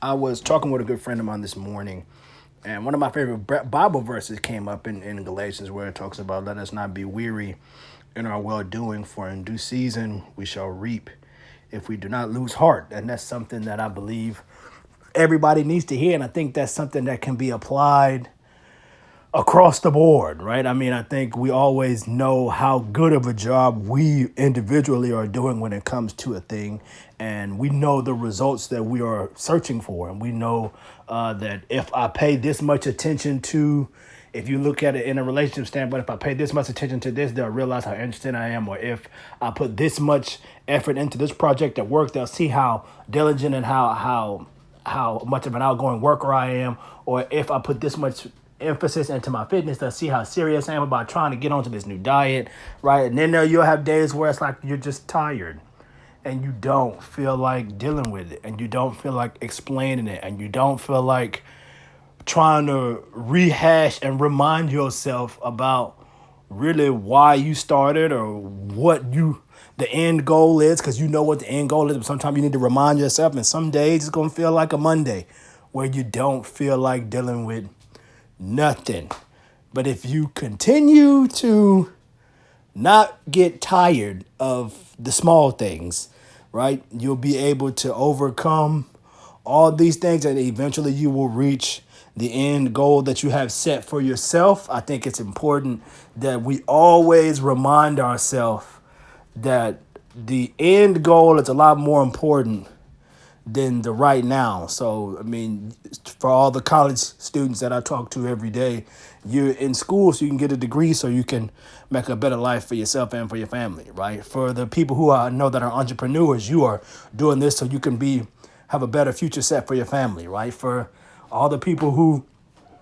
I was talking with a good friend of mine this morning, and one of my favorite Bible verses came up in Galatians where it talks about, let us not be weary in our well doing, for in due season we shall reap if we do not lose heart. And that's something that I believe everybody needs to hear. And I think that's something that can be applied across the board, right? I mean, I think we always know how good of a job we individually are doing when it comes to a thing, and we know the results that we are searching for, and we know that if I pay this much attention to, if you look at it in a relationship standpoint, if I pay this much attention to this, they'll realize how interested I am, or if I put this much effort into this project at work, they'll see how diligent and how much of an outgoing worker I am, or if I put this much emphasis into my fitness, to see how serious I am about trying to get onto this new diet, right? And then you'll have days where it's like you're just tired and you don't feel like dealing with it, and you don't feel like explaining it, and you don't feel like trying to rehash and remind yourself about really why you started or what the end goal is, because you know what the end goal is, but sometimes you need to remind yourself, and some days it's going to feel like a Monday where you don't feel like dealing with nothing. But if you continue to not get tired of the small things, right, you'll be able to overcome all these things, and eventually you will reach the end goal that you have set for yourself. I think it's important that we always remind ourselves that the end goal is a lot more important than the right now. So, I mean, for all the college students that I talk to every day, you're in school so you can get a degree so you can make a better life for yourself and for your family, right? For the people who I know that are entrepreneurs, you are doing this so you can have a better future set for your family, right? For all the people who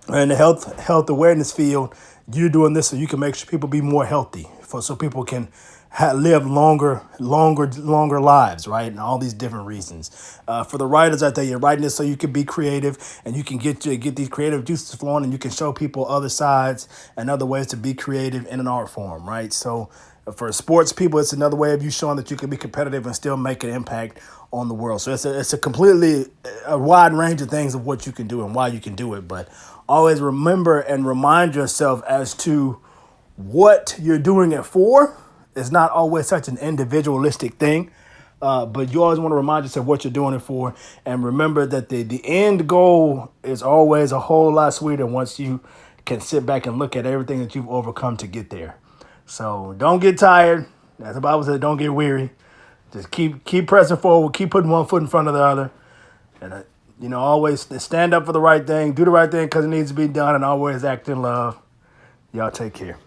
are in the health awareness field, you're doing this so you can make sure people be more healthy, so people can live longer lives, right? And all these different reasons. For the writers out there, you're writing this so you can be creative and you can get these creative juices flowing, and you can show people other sides and other ways to be creative in an art form, right? So for sports people, it's another way of you showing that you can be competitive and still make an impact on the world. So it's a completely a wide range of things of what you can do and why you can do it. But always remember and remind yourself as to what you're doing it for. It's not always such an individualistic thing, but you always want to remind yourself what you're doing it for, and remember that the end goal is always a whole lot sweeter once you can sit back and look at everything that you've overcome to get there. So don't get tired. As the Bible says, don't get weary. Just keep pressing forward, keep putting one foot in front of the other, and always stand up for the right thing, do the right thing because it needs to be done, and always act in love. Y'all take care.